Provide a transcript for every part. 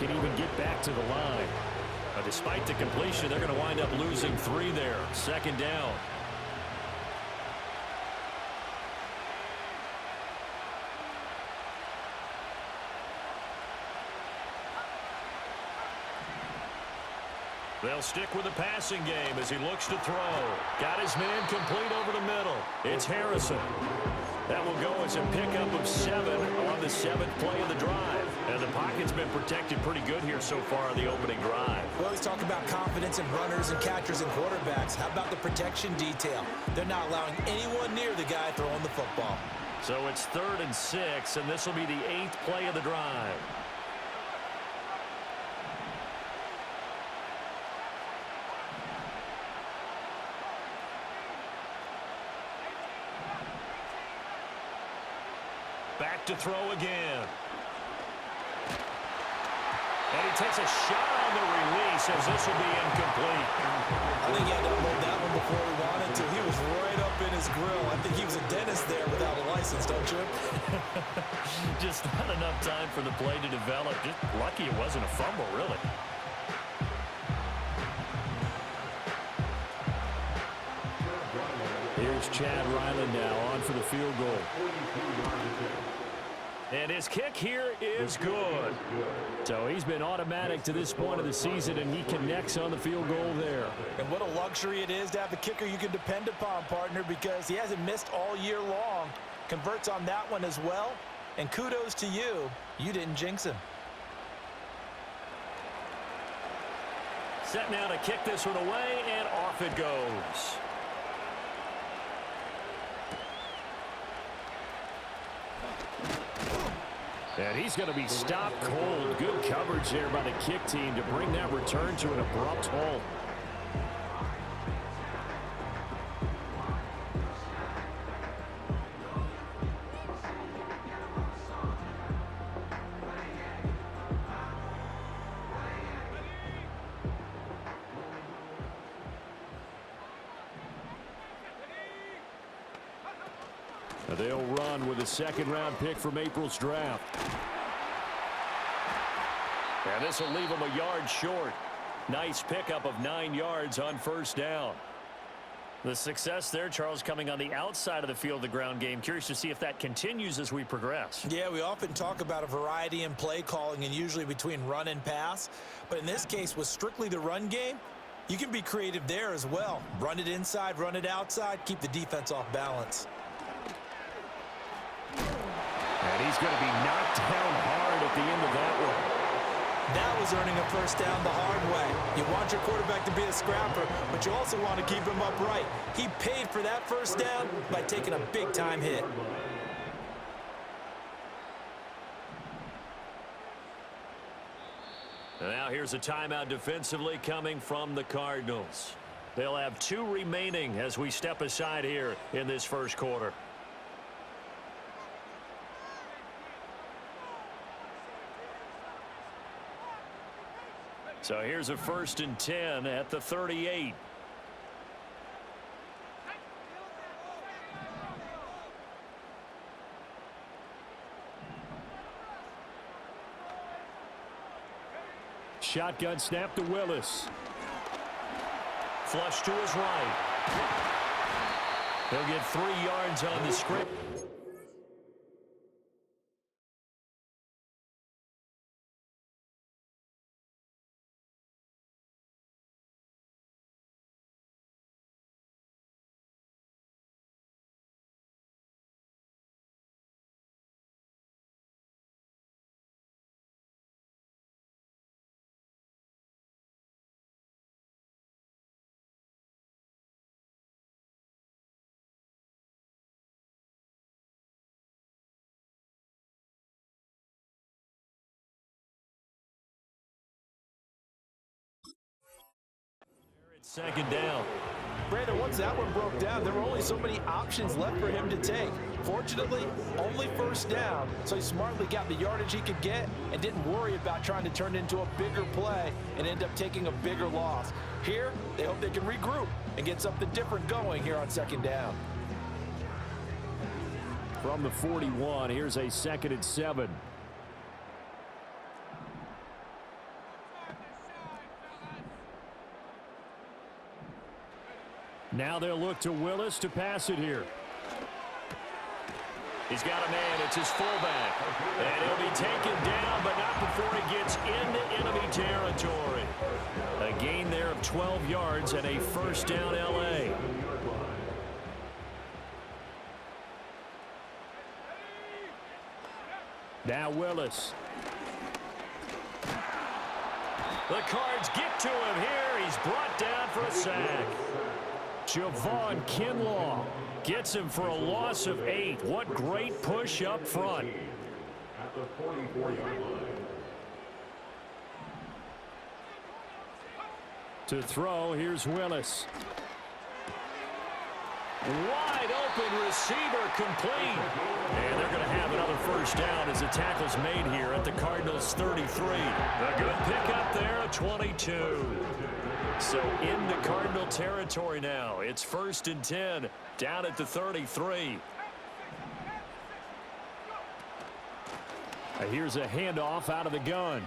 can even get back to the line. Despite the completion, they're going to wind up losing 3 there. Second down. They'll stick with the passing game as he looks to throw. Got his man complete over the middle. It's Harrison. That will go as a pickup of 7 on the 7th play of the drive. And the pocket's been protected pretty good here so far on the opening drive. Well, he's talking about confidence in runners and catchers and quarterbacks. How about the protection detail? They're not allowing anyone near the guy throwing the football. So it's 3rd and 6, and this will be the 8th play of the drive. Back to throw again. And he takes a shot on the release as this will be incomplete. I think he had to unload that one before he wanted to. He was right up in his grill. I think he was a dentist there without a license, don't you? Just not enough time for the play to develop. Just lucky it wasn't a fumble, really. Here's Chad Ryland now on for the field goal. And his kick here is good. So he's been automatic to this point of the season, and he connects on the field goal there. And what a luxury it is to have a kicker you can depend upon, partner, because he hasn't missed all year long. Converts on that one as well. And kudos to you. You didn't jinx him. Set now to kick this one away, and off it goes. And he's going to be stopped cold. Good coverage there by the kick team to bring that return to an abrupt halt. They'll run with a second-round pick from April's draft. And this will leave them a yard short. Nice pickup of 9 yards on first down. The success there, Charles, coming on the outside of the field, the ground game. Curious to see if that continues as we progress. Yeah, we often talk about a variety in play calling and usually between run and pass. But in this case, with strictly the run game, you can be creative there as well. Run it inside, run it outside, keep the defense off balance. And he's going to be knocked down hard at the end of that one. That was earning a first down the hard way. You want your quarterback to be a scrapper, but you also want to keep him upright. He paid for that first down by taking a big-time hit. Now here's a timeout defensively coming from the Cardinals. They'll have 2 remaining as we step aside here in this first quarter. So here's a 1st and 10 at the 38. Shotgun snap to Willis. Flush to his right. He'll get 3 yards on the script. Second down. Brandon, once that one broke down, there were only so many options left for him to take. Fortunately, only first down, so he smartly got the yardage he could get and didn't worry about trying to turn it into a bigger play and end up taking a bigger loss. Here, they hope they can regroup and get something different going here on second down. From the 41, here's a 2nd and 7. Now they'll look to Willis to pass it here. He's got a man. It's his fullback. And he'll be taken down, but not before he gets into enemy territory. A gain there of 12 yards and a first down L.A. Now Willis. The Cards get to him here. He's brought down for a sack. Javon Kinlaw gets him for a loss of 8. What great push up front. At the 44-yard line. To throw, here's Willis. Wide open receiver complete. And they're going to have another first down as the tackle's made here at the Cardinals' 33. A good pickup there at 22. So into Cardinal territory now. It's 1st and 10 down at the 33. Here's a handoff out of the gun.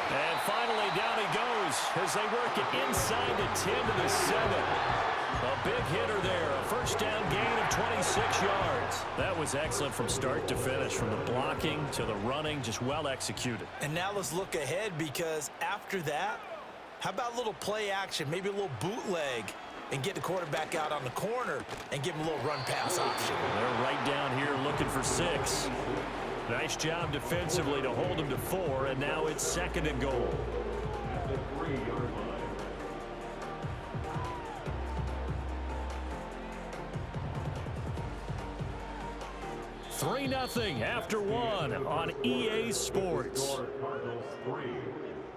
And finally down he goes as they work it inside the 10 to the 7. A big hitter there. A first down gain of 26 yards. That was excellent from start to finish, from the blocking to the running, just well executed. And now let's look ahead, because after that, how about a little play action, maybe a little bootleg, and get the quarterback out on the corner and give him a little run pass option. They're right down here looking for 6. Nice job defensively to hold him to 4, and now it's 2nd and goal. At the 3-yard line. 3-0 after 1 on EA Sports. Cardinals 3,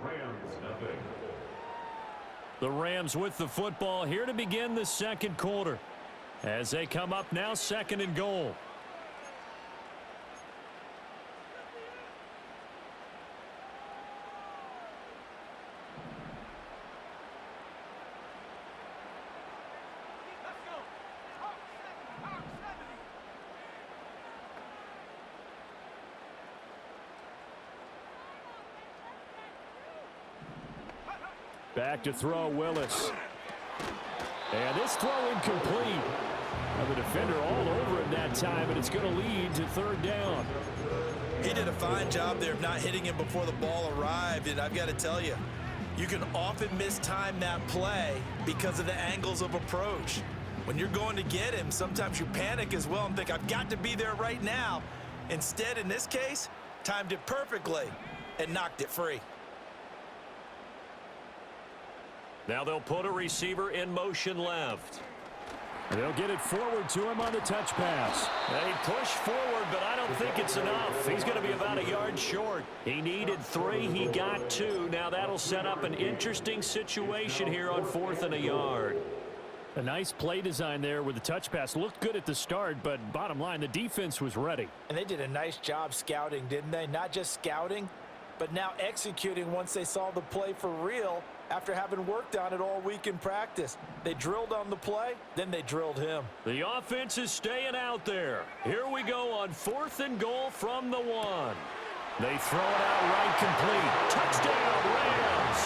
Rams nothing. The Rams with the football here to begin the second quarter as they come up now 2nd and goal. Back to throw, Willis. And this throw incomplete. And the defender all over him that time, and it's going to lead to 3rd down. He did a fine job there of not hitting him before the ball arrived, and I've got to tell you, you can often mistime that play because of the angles of approach. When you're going to get him, sometimes you panic as well and think, I've got to be there right now. Instead, in this case, timed it perfectly and knocked it free. Now they'll put a receiver in motion left. They'll get it forward to him on the touch pass. They push forward, but I don't think it's enough. He's going to be about a yard short. He needed 3. He got 2. Now that'll set up an interesting situation here on 4th and a yard. A nice play design there with the touch pass. Looked good at the start, but bottom line, the defense was ready. And they did a nice job scouting, didn't they? Not just scouting, but now executing once they saw the play for real after having worked on it all week in practice. They drilled on the play, then they drilled him. The offense is staying out there. Here we go on 4th and goal from the 1. They throw it out right complete. Touchdown, Rams.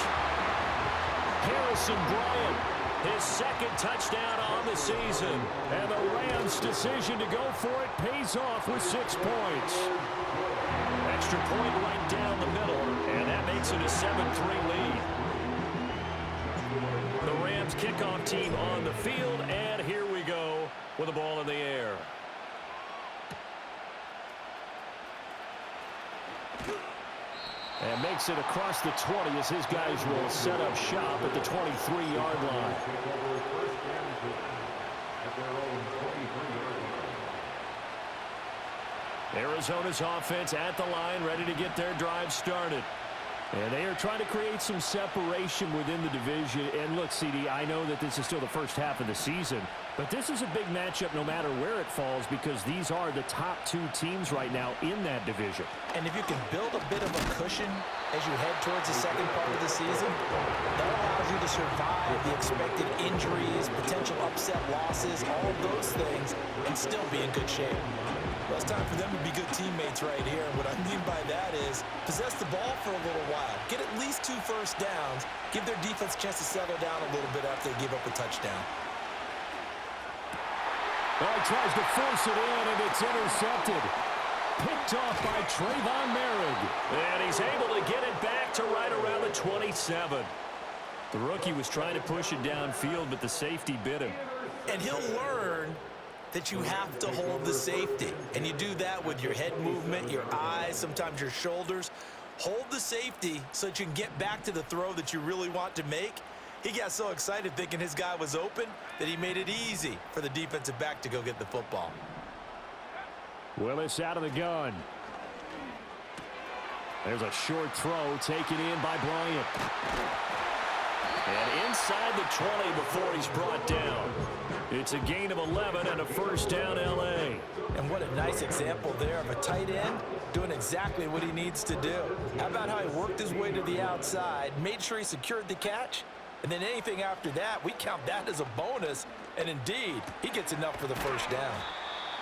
Harrison Bryant, his 2nd touchdown on the season. And the Rams' decision to go for it pays off with 6 points. Extra point right down the middle, and that makes it a 7-3 lead. The Rams kickoff team on the field, and here we go with the ball in the air. And makes it across the 20 as his guys will set up shop at the 23-yard line. Arizona's offense at the line, ready to get their drive started. And they are trying to create some separation within the division. And look, CD, I know that this is still the first half of the season, but this is a big matchup no matter where it falls, because these are the top 2 teams right now in that division. And if you can build a bit of a cushion as you head towards the second part of the season, that allows you to survive the expected injuries, potential upset losses, all of those things, and still be in good shape. Well, it's time for them to be good teammates right here. And what I mean by that is possess the ball for a little while. Get at least 2 first downs. Give their defense a chance to settle down a little bit after they give up a touchdown. Well, he tries to force it in, and it's intercepted. Picked off by Trayvon Merrick. And he's able to get it back to right around the 27. The rookie was trying to push it downfield, but the safety bit him. And he'll learn that you have to hold the safety. And you do that with your head movement, your eyes, sometimes your shoulders. Hold the safety so that you can get back to the throw that you really want to make. He got so excited thinking his guy was open that he made it easy for the defensive back to go get the football. Willis out of the gun. There's a short throw taken in by Bryant. And inside the 20 before he's brought down. It's a gain of 11 and a first down, L.A. And what a nice example there of a tight end doing exactly what he needs to do. How about how he worked his way to the outside, made sure he secured the catch, and then anything after that, we count that as a bonus. And indeed, he gets enough for the first down.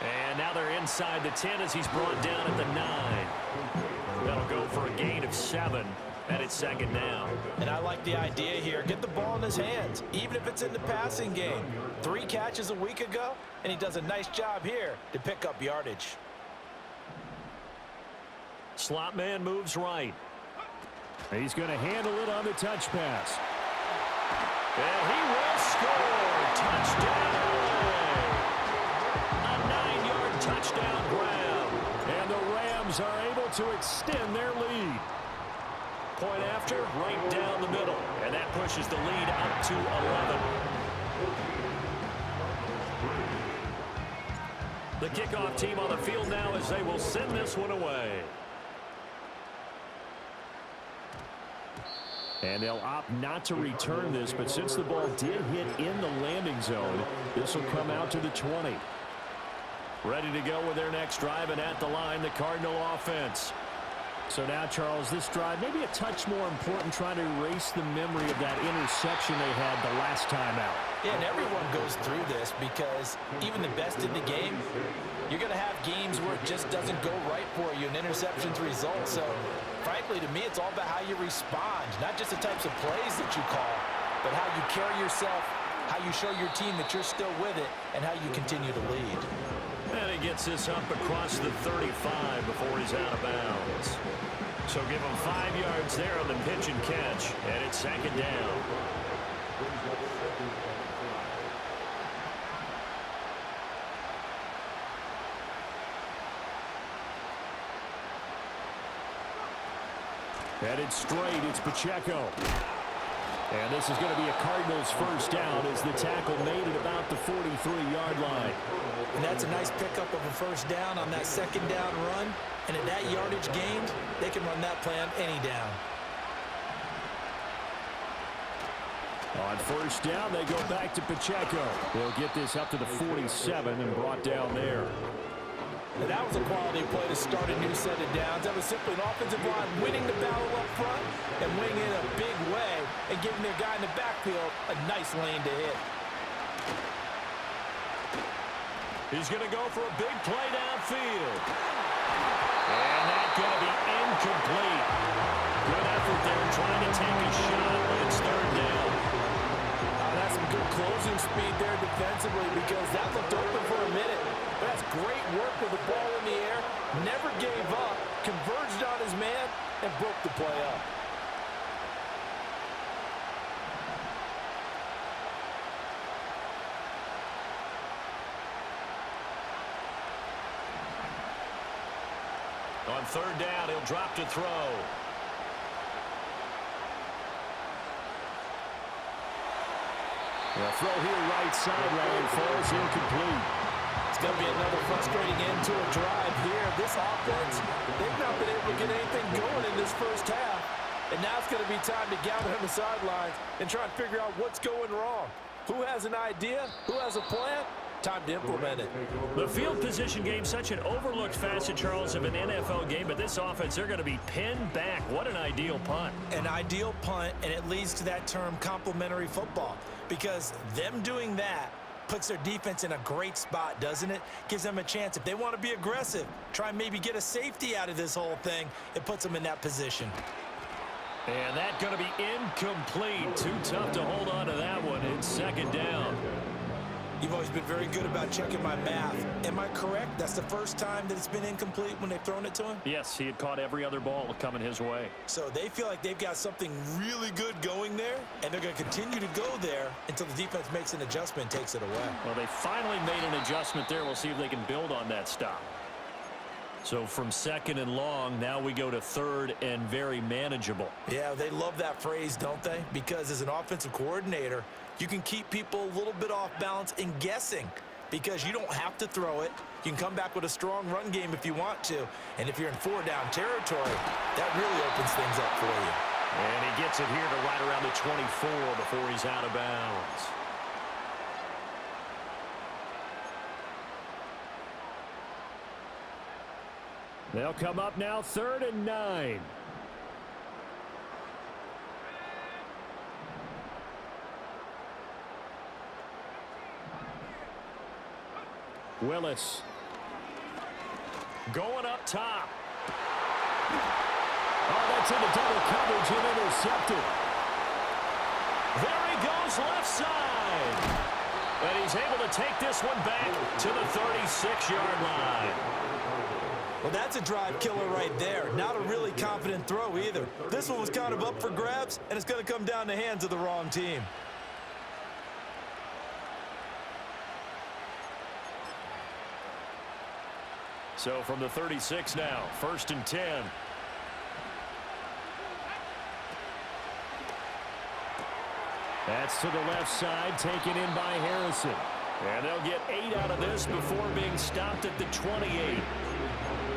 And now they're inside the 10 as he's brought down at the 9. That'll go for a gain of 7, and it's second down. And I like the idea here. Get the ball in his hands, even if it's in the passing game. 3 catches a week ago, and he does a nice job here to pick up yardage. Slot man moves right. He's going to handle it on the touch pass. And he will score. Touchdown. A 9-yard touchdown grab. And the Rams are able to extend their lead. Point after, right down the middle. And that pushes the lead up to 11. The kickoff team on the field now as they will send this one away. And they'll opt not to return this, but since the ball did hit in the landing zone, this will come out to the 20. Ready to go with their next drive, and at the line, the Cardinal offense. So now, Charles, this drive maybe a touch more important, trying to erase the memory of that interception they had the last time out. Yeah, and everyone goes through this because even the best in the game, you're going to have games where it just doesn't go right for you, and interceptions result. So, frankly, to me, it's all about how you respond, not just the types of plays that you call, but how you carry yourself, how you show your team that you're still with it, and how you continue to lead. And he gets this up across the 35 before he's out of bounds. So give him 5 yards there on the pitch and catch, and it's second down. Headed straight, it's Pacheco. And this is going to be a Cardinals first down as the tackle made at about the 43-yard line. And that's a nice pickup of a first down on that second down run. And at that yardage gained, they can run that play on any down. On first down, they go back to Pacheco. They'll get this up to the 47 and brought down there. And that was a quality play to start a new set of downs. That was simply an offensive line winning the battle up front and winning it in a big way and giving their guy in the backfield a nice lane to hit. He's going to go for a big play downfield. And that's going to be incomplete. Good effort there trying to take a shot, but it's third down. That's some good closing speed there defensively because that looked open for a minute. But that's great work with the ball in the air. Never gave up, converged on his man, and broke the play up. On third down, he'll drop to throw. The throw here right sideline falls incomplete. It's going to be another frustrating end to a drive here. This offense, they've not been able to get anything going in this first half. And now it's going to be time to gather on the sidelines and try and figure out what's going wrong. Who has an idea? Who has a plan? Time to implement it. The field position game, such an overlooked facet, Charles, of an NFL game, but this offense, they're going to be pinned back. What an ideal punt. An ideal punt, and it leads to that term complementary football, because them doing that Puts their defense in a great spot, doesn't it? Gives them a chance. If they want to be aggressive, try and maybe get a safety out of this whole thing, it puts them in that position. And that's going to be incomplete. Too tough to hold on to that one. It's second down. You've always been very good about checking my math. Am I correct? That's the first time that it's been incomplete when they've thrown it to him? Yes, he had caught every other ball coming his way. So they feel like they've got something really good going there, and they're going to continue to go there until the defense makes an adjustment and takes it away. Well, they finally made an adjustment there. We'll see if they can build on that stop. So from second and long, now we go to third and very manageable. Yeah, they love that phrase, don't they? Because as an offensive coordinator, you can keep people a little bit off balance and guessing because you don't have to throw it. You can come back with a strong run game if you want to. And if you're in four-down territory, that really opens things up for you. And he gets it here to right around the 24 before he's out of bounds. They'll come up now, 3rd and 9. Willis. Going up top. Oh, that's into double coverage and intercepted. There he goes left side. And he's able to take this one back to the 36-yard line. Well, that's a drive killer right there. Not a really confident throw either. This one was kind of up for grabs, and it's going to come down the hands of the wrong team. So from the 36 now, 1st and 10. That's to the left side, taken in by Harrison. And they'll get 8 out of this before being stopped at the 28.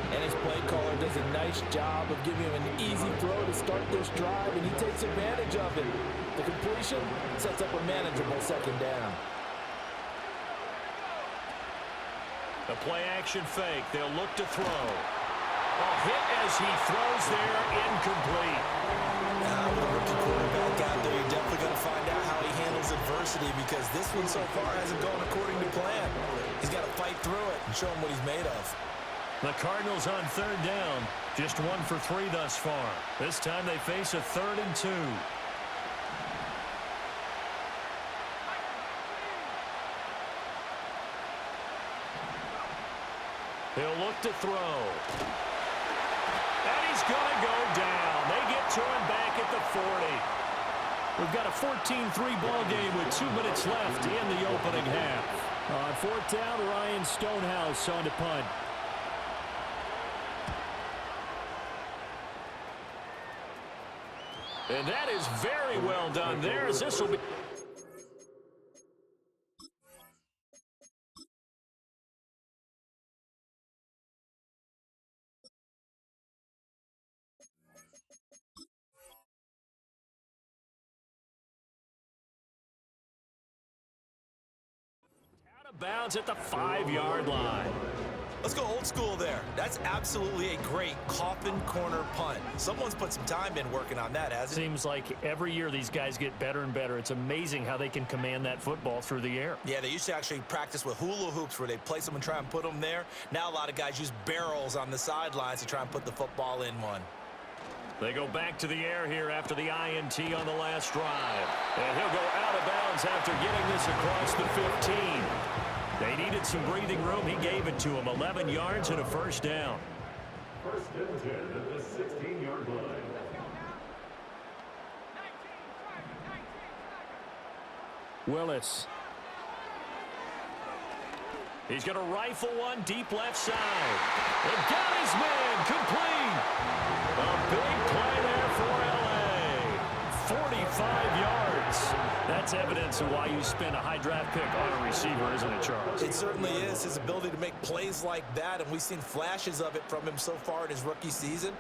And his play caller does a nice job of giving him an easy throw to start this drive, and he takes advantage of it. The completion sets up a manageable second down. The play-action fake. They'll look to throw. A hit as he throws there, incomplete. Now, with a rookie quarterback out there, you're definitely going to find out how he handles adversity because this one so far hasn't gone according to plan. He's got to fight through it and show him what he's made of. The Cardinals on 3rd down. Just 1 for 3 thus far. This time they face a 3rd and 2. He'll look to throw. And he's going to go down. They get to him back at the 40. We've got a 14-3 ball game with 2 minutes left in the opening half. On 4th down, Ryan Stonehouse on to punt. And that is very well done there as this will be... Out of bounds at the 5-yard line. Let's go old school there. That's absolutely a great coffin corner punt. Someone's put some time in working on that, hasn't he? Seems like every year these guys get better and better. It's amazing how they can command that football through the air. Yeah, they used to actually practice with hula hoops where they place them and try and put them there. Now a lot of guys use barrels on the sidelines to try and put the football in one. They go back to the air here after the INT on the last drive. And he'll go out of bounds after getting this across the 15. They needed some breathing room. He gave it to them. 11 yards and a 1st down. 1st and 10 at the 16-yard line. Willis. He's going to rifle one deep left side. And got his man complete. A big play there for L.A. 45 yards. That's evidence of why you spend a high draft pick on a receiver, isn't it, Charles? It certainly is. His ability to make plays like that, and we've seen flashes of it from him so far in his rookie season.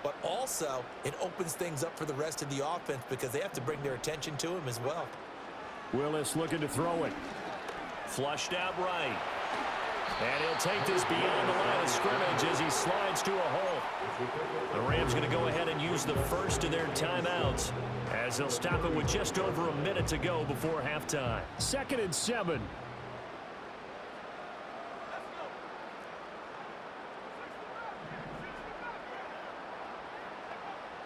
But also, it opens things up for the rest of the offense because they have to bring their attention to him as well. Willis looking to throw it. Flushed out right. And he'll take this beyond the line of scrimmage as he slides to a hole. The Rams going to go ahead and use the first of their timeouts as they'll stop it with just over a minute to go before halftime. 2nd and 7.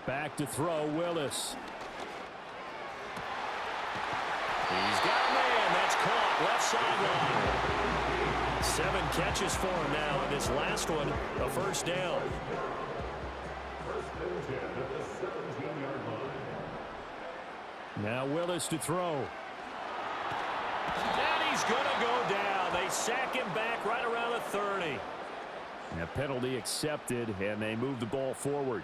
Back to throw, Willis. He's got a man. That's caught left sideline. 7 catches for him now, and this last one, a first down. First and 10 at the 17-yard line. Now Willis to throw. And he's going to go down. They sack him back right around the 30. And a penalty accepted, and they move the ball forward.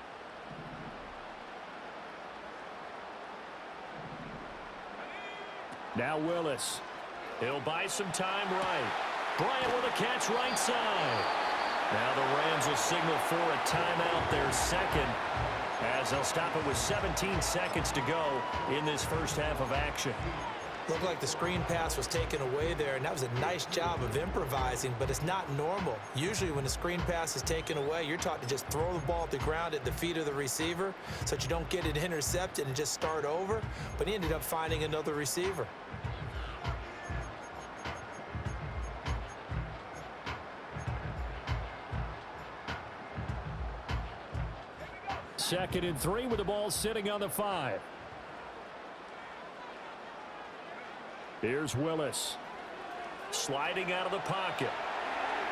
Now Willis. He'll buy some time right. Bryant with a catch right side. Now the Rams will signal for a timeout, their second, as they'll stop it with 17 seconds to go in this first half of action. Looked like the screen pass was taken away there, and that was a nice job of improvising, but it's not normal. Usually when the screen pass is taken away, you're taught to just throw the ball at the ground at the feet of the receiver so that you don't get it intercepted and just start over, but he ended up finding another receiver. Second and 3 with the ball sitting on the 5. Here's Willis. Sliding out of the pocket.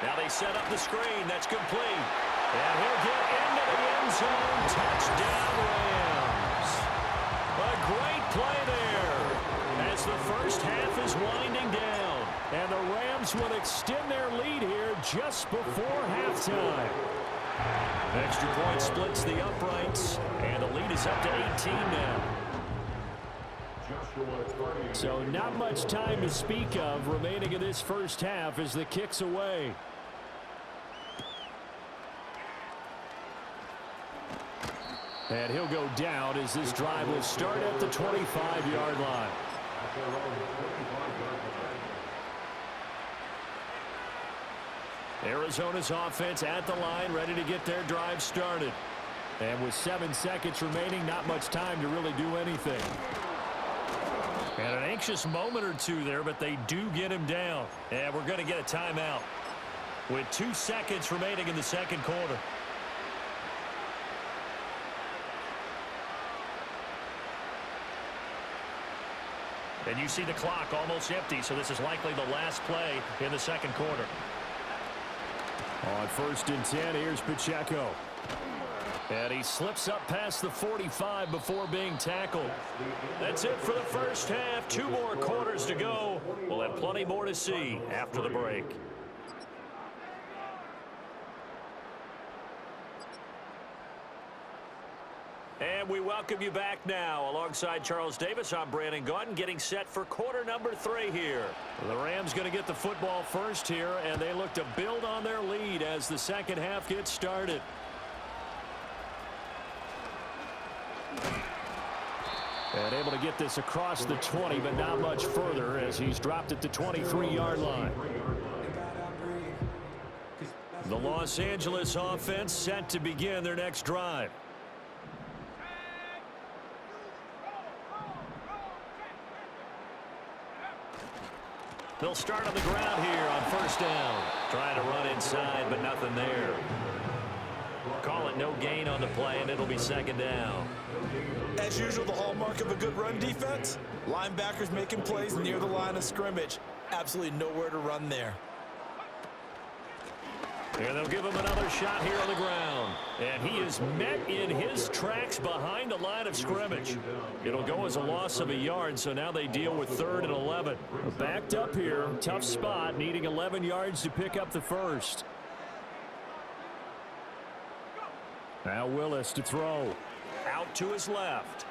Now they set up the screen. That's complete. And he'll get into the end zone. Touchdown, Rams. A great play there as the first half is winding down. And the Rams will extend their lead here just before halftime. Extra point splits the uprights, and the lead is up to 18 now. So not much time to speak of remaining in this first half as the kick's away. And he'll go down as this drive will start at the 25-yard line. Arizona's offense at the line, ready to get their drive started. And with 7 seconds remaining, not much time to really do anything. And an anxious moment or two there, but they do get him down. And we're going to get a timeout with 2 seconds remaining in the second quarter. And you see the clock almost empty, so this is likely the last play in the second quarter. On first and 10, here's Pacheco. And he slips up past the 45 before being tackled. That's it for the first half. 2 more quarters to go. We'll have plenty more to see after the break. And we welcome you back now. Alongside Charles Davis, I'm Brandon Gaudin, getting set for quarter number 3 here. The Rams going to get the football first here, and they look to build on their lead as the second half gets started. And able to get this across the 20, but not much further as he's dropped at the 23-yard line. The Los Angeles offense set to begin their next drive. They'll start on the ground here on first down. Trying to run inside, but nothing there. Call it no gain on the play, and it'll be second down. As usual, the hallmark of a good run defense, linebackers making plays near the line of scrimmage. Absolutely nowhere to run there. And they'll give him another shot here on the ground. And he is met in his tracks behind the line of scrimmage. It'll go as a loss of a yard, so now they deal with 3rd and 11. Backed up here, tough spot, needing 11 yards to pick up the first. Now Willis to throw. Out to his left.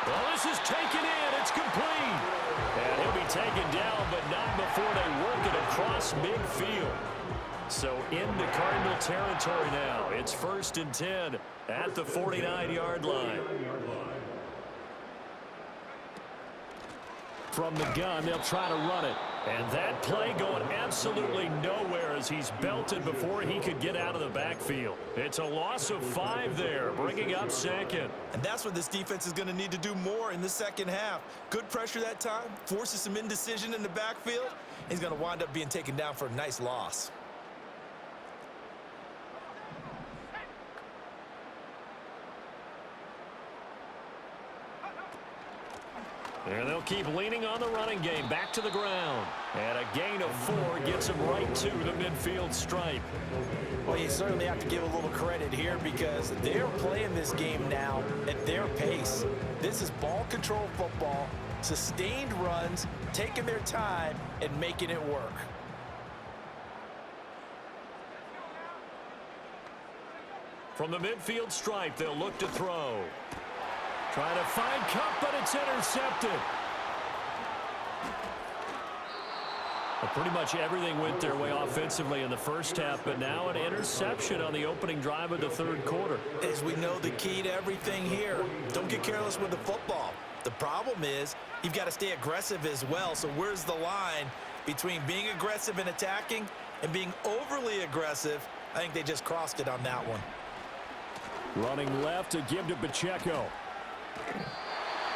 Well, this is taken in. It's complete. And he'll be taken down, but not before they work it across midfield. So into Cardinal territory now. It's 1st and 10 at the 49-yard line. From the gun, they'll try to run it. And that play going absolutely nowhere as he's belted before he could get out of the backfield. It's a loss of 5 there, bringing up second. And that's what this defense is going to need to do more in the second half. Good pressure that time, forces some indecision in the backfield. He's going to wind up being taken down for a nice loss. And they'll keep leaning on the running game. Back to the ground. And a gain of 4 gets them right to the midfield stripe. Well, you certainly have to give a little credit here because they're playing this game now at their pace. This is ball control football, sustained runs, taking their time and making it work. From the midfield stripe, they'll look to throw. Trying to find Cup, but it's intercepted. Well, pretty much everything went their way offensively in the first half, but now an interception on the opening drive of the third quarter. As we know, the key to everything here, don't get careless with the football. The problem is you've got to stay aggressive as well. So where's the line between being aggressive and attacking and being overly aggressive? I think they just crossed it on that one. Running left to give to Pacheco.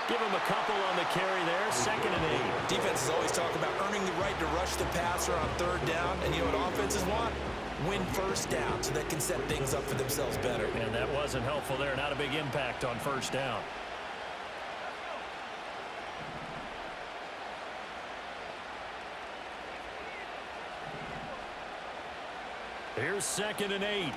Give him a couple on the carry there. 2nd and 8. Defenses always talk about earning the right to rush the passer on 3rd down. And you know what offenses want? Win 1st down so they can set things up for themselves better. And that wasn't helpful there. Not a big impact on 1st down. Here's 2nd and 8.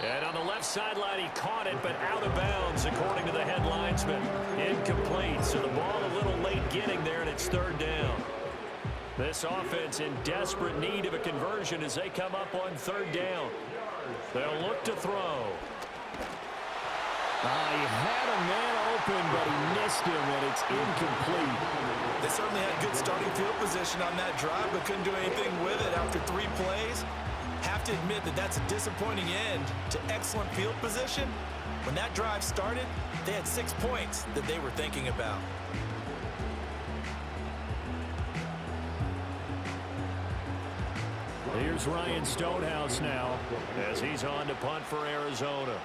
And on the left sideline, he caught it, but out of bounds, according to the head linesman. Incomplete, so the ball a little late getting there, and it's 3rd down. This offense in desperate need of a conversion as they come up on 3rd down. They'll look to throw. He had a man open, but he missed him, and it's incomplete. They certainly had good starting field position on that drive, but couldn't do anything with it after 3 plays. Have to admit that that's a disappointing end to excellent field position. When that drive started, they had 6 points that they were thinking about. Here's Ryan Stonehouse now as he's on to punt for Arizona.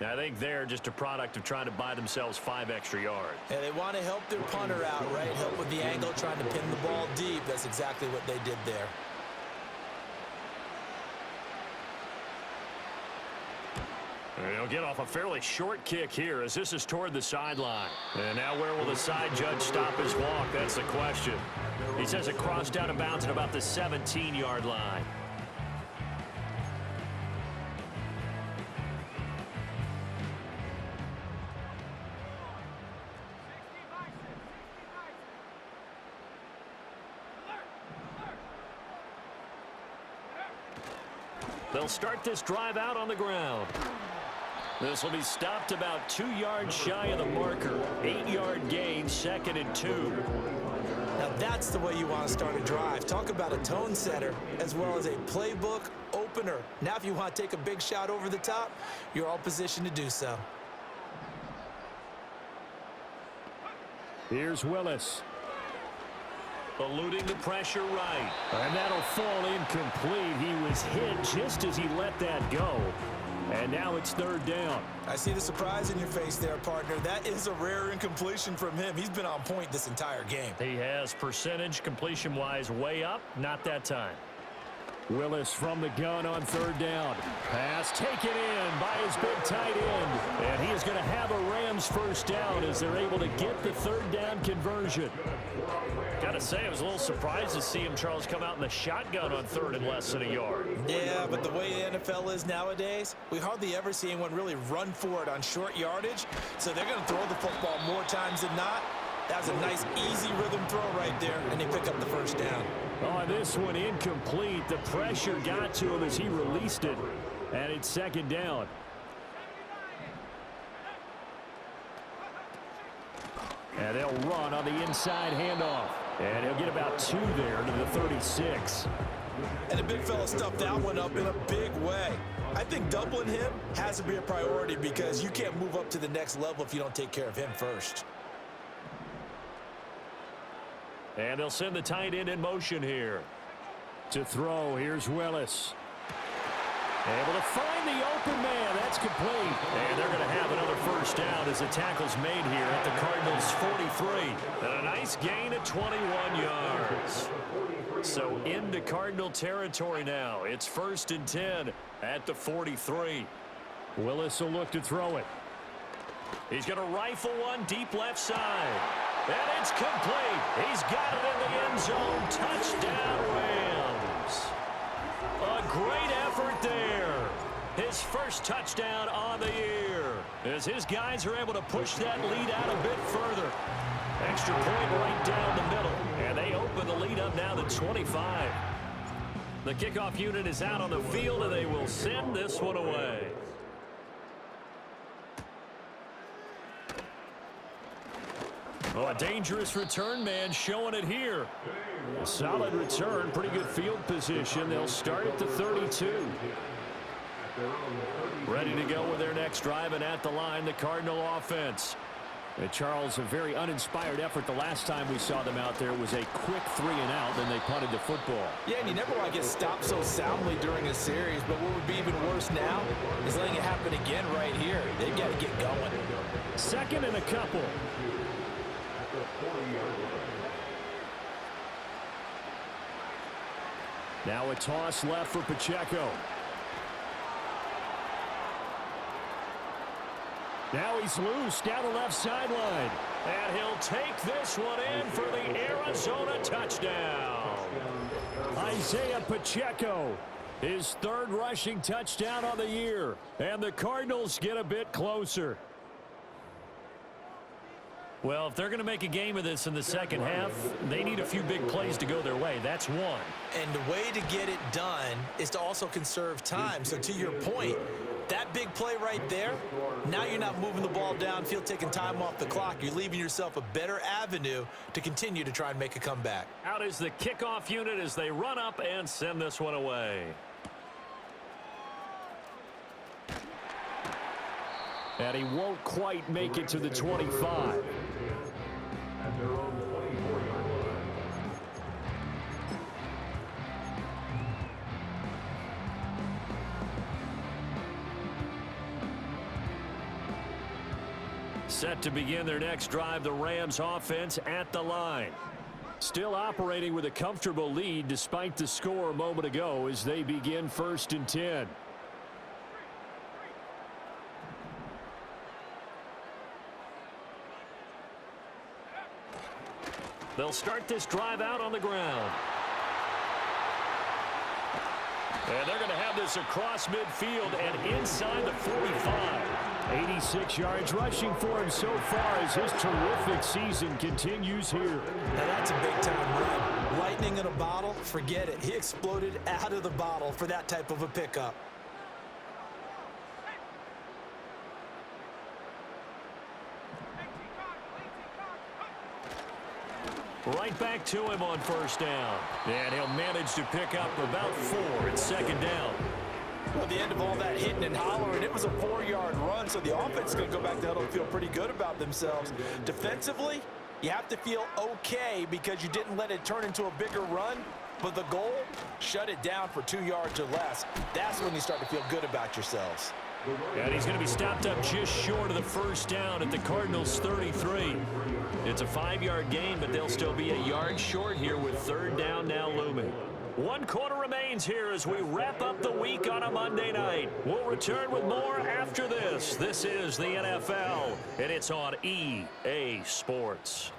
I think they're just a product of trying to buy themselves 5 extra yards. And they want to help their punter out, right? Help with the angle, trying to pin the ball deep. That's exactly what they did there. And he'll get off a fairly short kick here as this is toward the sideline. And now where will the side judge stop his walk? That's the question. He says it crossed out of bounds at about the 17-yard line. They'll start this drive out on the ground. This will be stopped about 2 yards shy of the marker. 8-yard gain, 2nd and 2. Now that's the way you want to start a drive. Talk about a tone setter as well as a playbook opener. Now if you want to take a big shot over the top, you're all positioned to do so. Here's Willis. Eluding the pressure right. And that'll fall incomplete. He was hit just as he let that go. And now it's 3rd down. I see the surprise in your face there, partner. That is a rare incompletion from him. He's been on point this entire game. He has percentage completion-wise way up. Not that time. Willis from the gun on 3rd down. Pass taken in by his big tight end. And he is going to have a Rams 1st down as they're able to get the 3rd down conversion. Got to say, I was a little surprised to see him, Charles, come out in the shotgun on 3rd and less than a yard. Yeah, but the way the NFL is nowadays, we hardly ever see anyone really run for it on short yardage. So they're going to throw the football more times than not. That was a nice, easy rhythm throw right there, and they pick up the 1st down. Oh, this one incomplete. The pressure got to him as he released it, and it's 2nd down. And they'll run on the inside handoff. And he'll get about 2 there to the 36. And the big fella stuffed that one up in a big way. I think doubling him has to be a priority because you can't move up to the next level if you don't take care of him first. And they'll send the tight end in motion here. To throw, here's Willis. Able to find the open man. That's complete. And they're going to have another first down as the tackle's made here at the Cardinals' 43. And a nice gain of 21 yards. So into Cardinal territory now. It's 1st and 10 at the 43. Willis will look to throw it. He's going to rifle one deep left side. And it's complete. He's got it in the end zone. Touchdown, Rams. A great effort there. His first touchdown on the year. As his guys are able to push that lead out a bit further. Extra point right down the middle. And they open the lead up now to 25. The kickoff unit is out on the field, and they will send this one away. Oh, a dangerous return man showing it here. A solid return, pretty good field position. They'll start at the 32. Ready to go with their next drive, and at the line, the Cardinal offense. And Charles, a very uninspired effort the last time we saw them out there. It was a quick 3-and-out, then they punted the football. Yeah, and you never want to get stopped so soundly during a series, but what would be even worse now is letting it happen again right here. They've got to get going. 2nd and a couple. Now a toss left for Pacheco. Now he's loose down the left sideline. And he'll take this one in for the Arizona touchdown. Isaiah Pacheco, his 3rd rushing touchdown on the year. And the Cardinals get a bit closer. Well, if they're going to make a game of this in the second half, they need a few big plays to go their way. That's one. And the way to get it done is to also conserve time. So to your point, that big play right there, now you're not moving the ball downfield, taking time off the clock. You're leaving yourself a better avenue to continue to try and make a comeback. Out is the kickoff unit as they run up and send this one away. And he won't quite make it to the 25. At their own 24-yard line. Set to begin their next drive, the Rams offense at the line. Still operating with a comfortable lead despite the score a moment ago as they begin 1st and 10. They'll start this drive out on the ground. And they're going to have this across midfield and inside the 45. 86 yards rushing for him so far as his terrific season continues here. Now that's a big-time run. Lightning in a bottle, forget it. He exploded out of the bottle for that type of a pickup. Right back to him on 1st down. And he'll manage to pick up about 4 at 2nd down. Well, the end of all that hitting and hollering, it was a 4-yard run, so the offense is going to go back to huddle and feel pretty good about themselves. Defensively, you have to feel okay because you didn't let it turn into a bigger run, but the goal, shut it down for 2 yards or less. That's when you start to feel good about yourselves. And he's going to be stopped up just short of the 1st down at the Cardinals' 33. It's a 5-yard gain, but they'll still be a yard short here with 3rd down now looming. 1 quarter remains here as we wrap up the week on a Monday night. We'll return with more after this. This is the NFL, and it's on EA Sports.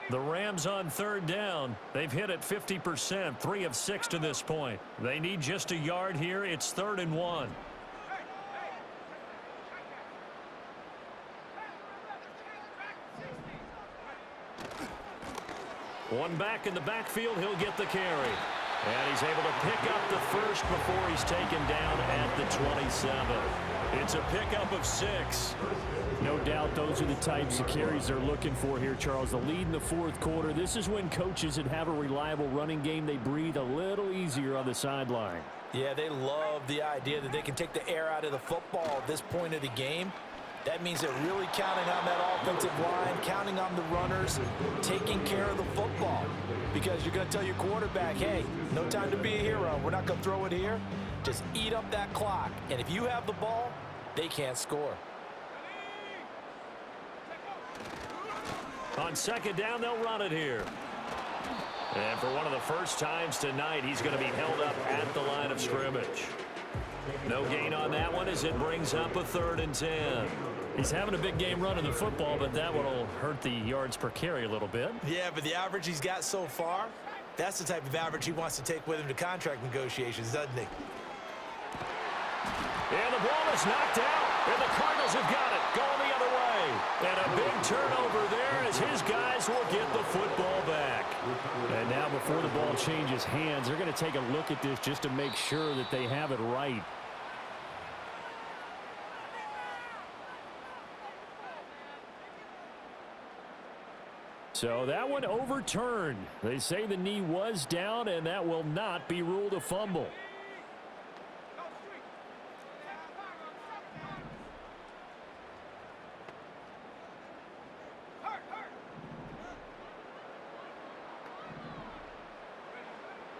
The Rams on 3rd down. They've hit it 50%, 3 of 6 to this point. They need just a yard here. It's 3rd and 1. One back in the backfield. He'll get the carry. And he's able to pick up the first before he's taken down at the 27. It's a pickup of 6. No doubt those are the types of carries they're looking for here, Charles. The lead in the fourth quarter. This is when coaches that have a reliable running game, they breathe a little easier on the sideline. Yeah, they love the idea that they can take the air out of the football at this point of the game. That means they're really counting on that offensive line, counting on the runners, taking care of the football. Because you're going to tell your quarterback, hey, no time to be a hero. We're not going to throw it here. Just eat up that clock. And if you have the ball, they can't score. On second down, they'll run it here. And for one of the first times tonight, he's going to be held up at the line of scrimmage. No gain on that one as it brings up a 3rd and 10. He's having a big game running the football, but that one will hurt the yards per carry a little bit. Yeah, but the average he's got so far, that's the type of average he wants to take with him to contract negotiations, doesn't he? And the ball is knocked out, and the Cardinals have got it, going the other way. And a big turnover there as his guys will get the football back. And now before the ball changes hands, they're going to take a look at this just to make sure that they have it right. So that one overturned. They say the knee was down, and that will not be ruled a fumble.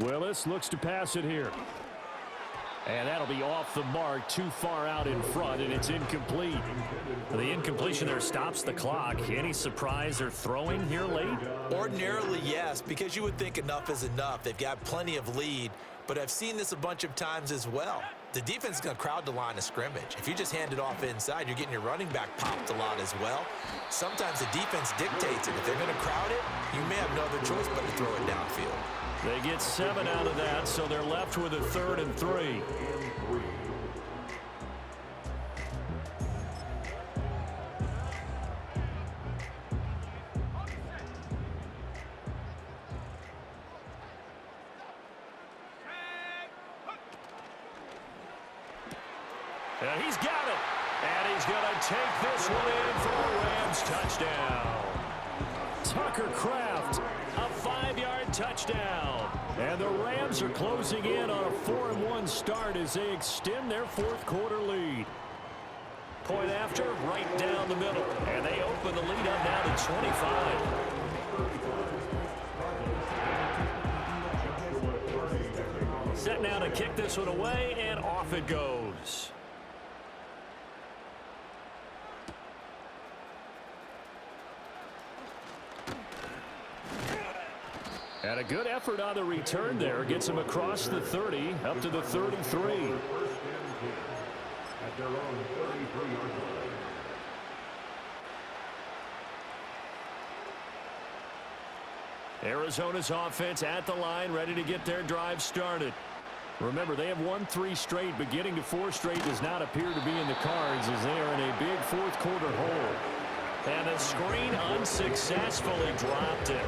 Willis looks to pass it here. And that'll be off the mark, too far out in front, and it's incomplete. The incompletion there stops the clock. Any surprise they're throwing here late? Ordinarily, yes, because you would think enough is enough. They've got plenty of lead, but I've seen this a bunch of times as well. The defense is going to crowd the line of scrimmage. If you just hand it off inside, you're getting your running back popped a lot as well. Sometimes the defense dictates it. If they're going to crowd it, you may have no other choice but to throw it downfield. They get 7 out of that, so they're left with a 3rd and 3. And he's got it. And he's going to take this one in for a Rams touchdown. Tucker Kraft, a 5-yard touchdown. And the Rams are closing in on a 4-1 start as they extend their fourth quarter lead. Point after, right down the middle. And they open the lead up now to 25. Set now to kick this one away, and off it goes. And a good effort on the return there. Gets him across the 30, up to the 33. At their own 33-yard line. Arizona's offense at the line, ready to get their drive started. Remember, they have won 3 straight, but getting to 4 straight does not appear to be in the cards as they are in a big fourth quarter hole. And the screen unsuccessfully dropped it.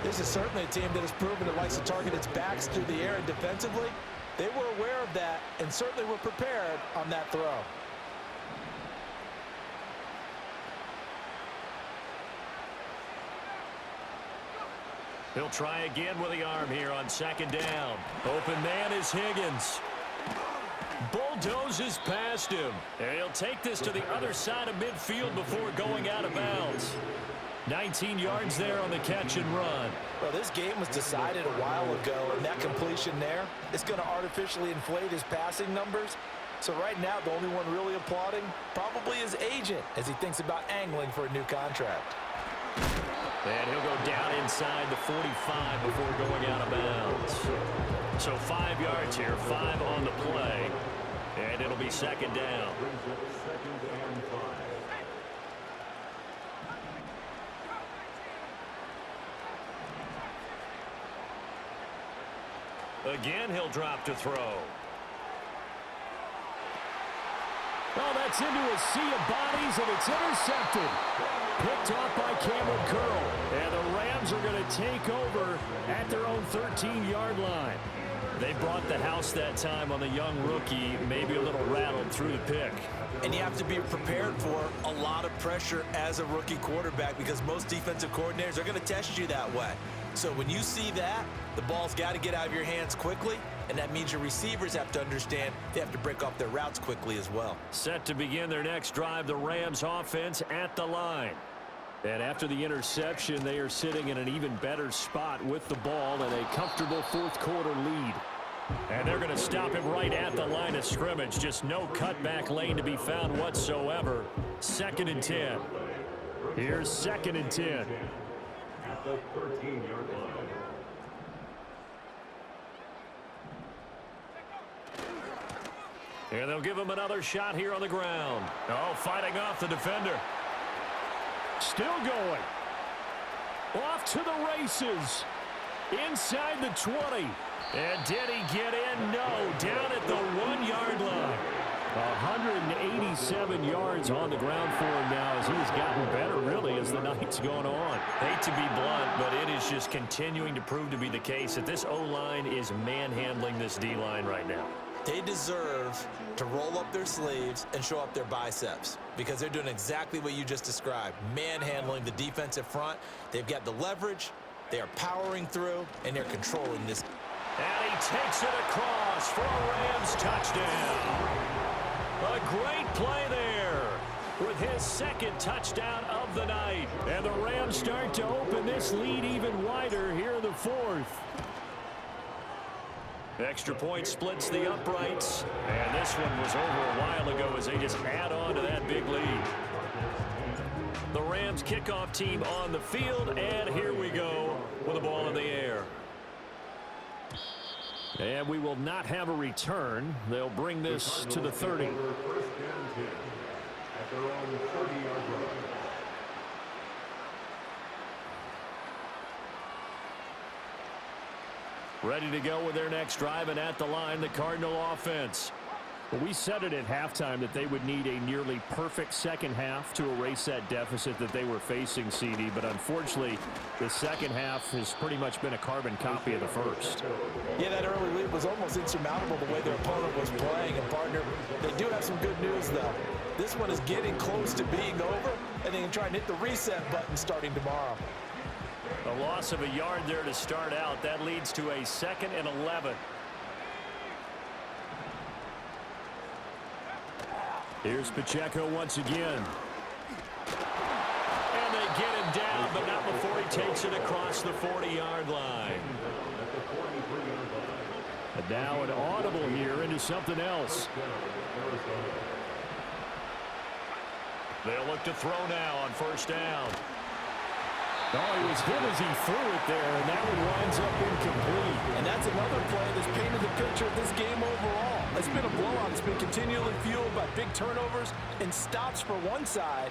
This is certainly a team that has proven it likes to target its backs through the air and defensively. They were aware of that and certainly were prepared on that throw. He'll try again with the arm here on second down. Open man is Higgins. Bulldozes past him. And he'll take this to the other side of midfield before going out of bounds. 19 yards there on the catch and run. Well, this game was decided a while ago, and that completion there is going to artificially inflate his passing numbers. So right now, the only one really applauding probably his agent as he thinks about angling for a new contract. And he'll go down inside the 45 before going out of bounds. So 5 yards here, 5 on the play. And it'll be second down. Again, he'll drop to throw. Well, that Gets into a sea of bodies, and it's intercepted. Picked off by Cameron Curl. And the Rams are going to take over at their own 13-yard line. They brought the house that time on the young rookie, maybe a little rattled through the pick. And you have to be prepared for a lot of pressure as a rookie quarterback because most defensive coordinators are going to test you that way. So when you see that, the ball's got to get out of your hands quickly, and that means your receivers have to understand they have to break off their routes quickly as well. Set to begin their next drive, the Rams offense at the line. And after the interception, they are sitting in an even better spot with the ball and a comfortable fourth-quarter lead. And they're going to stop him right at the line of scrimmage. Just no cutback lane to be found whatsoever. 2nd and 10. Here's 2nd and 10. At the 13-yard line. And they'll give him another shot here on the ground. Oh, fighting off the defender. Still going. Off to the races. Inside the 20. And did he get in? No. Down at the 1-yard line. 187 yards on the ground for him now as he's gotten better, really, as the night's gone on. Hate to be blunt, but it is just continuing to prove to be the case that this O-line is manhandling this D-line right now. They deserve to roll up their sleeves and show up their biceps because they're doing exactly what you just described, manhandling the defensive front. They've got the leverage, they are powering through, and they're controlling this. And he takes it across for a Rams touchdown. A great play there with his 2nd touchdown of the night. And the Rams start to open this lead even wider here in the 4th. Extra point splits the uprights. And this one was over a while ago as they just add on to that big lead. The Rams kickoff team on the field. And here we go with the ball in the air. And we will not have a return. They'll bring this to the 30. 1st and 10. At their own 30-yard line. Ready to go with their next drive, and at the line, the Cardinal offense. Well, we said it at halftime that they would need a nearly perfect second half to erase that deficit that they were facing, CD. But unfortunately, the second half has pretty much been a carbon copy of the first. Yeah, that early lead was almost insurmountable the way their opponent was playing. And, partner, they do have some good news, though. This one is getting close to being over, and they can try and hit the reset button starting tomorrow. A loss of a yard there to start out. That leads to a 2nd and 11. Here's Pacheco once again. And they get him down, but not before he takes it across the 40-yard line. And now an audible here into something else. They'll look to throw now on 1st down. Oh, he was hit as he threw it there, and that one winds up incomplete. And that's another play that's painted the picture of this game overall. It's been a blowout. It's been continually fueled by big turnovers and stops for one side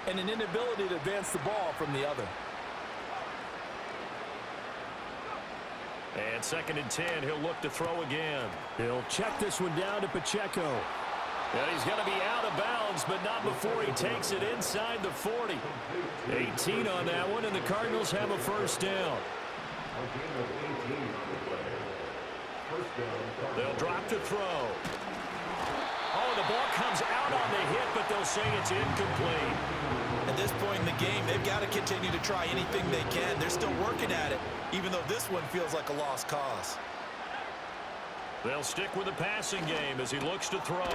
and an inability to advance the ball from the other. And 2nd and 10, he'll look to throw again. He'll check this one down to Pacheco. And he's going to be out of bounds, but not before he takes it inside the 40. 18 on that one, and the Cardinals have a 1st down. They'll drop to throw. Oh, the ball comes out on the hit, but they'll say it's incomplete. At this point in the game, they've got to continue to try anything they can. They're still working at it, even though this one feels like a lost cause. They'll stick with the passing game as he looks to throw.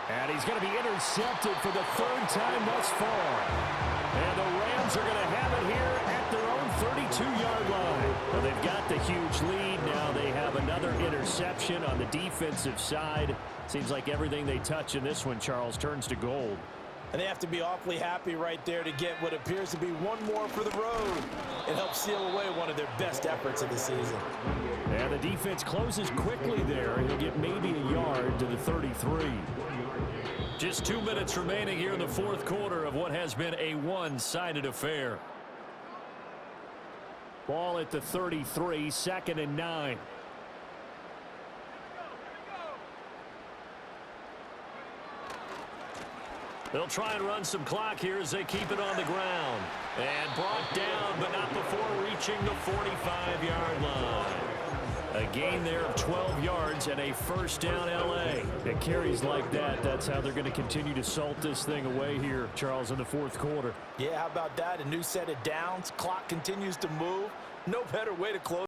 And he's going to be intercepted for the 3rd time thus far. And the Rams are going to have it here at their own 32-yard line. Well, they've got the huge lead. Now they have another interception on the defensive side. Seems like everything they touch in this one, Charles, turns to gold. And they have to be awfully happy right there to get what appears to be one more for the road. It helps seal away one of their best efforts of the season. And the defense closes quickly there. He'll get maybe a yard to the 33. Just 2 minutes remaining here in the 4th quarter of what has been a one-sided affair. Ball at the 33, 2nd and 9. They'll try and run some clock here as they keep it on the ground. And brought down, but not before reaching the 45-yard line. A gain there of 12 yards and a first down L.A. It carries like that. That's how they're going to continue to salt this thing away here, Charles, in the fourth quarter. Yeah, how about that? A new set of downs. Clock continues to move. No better way to close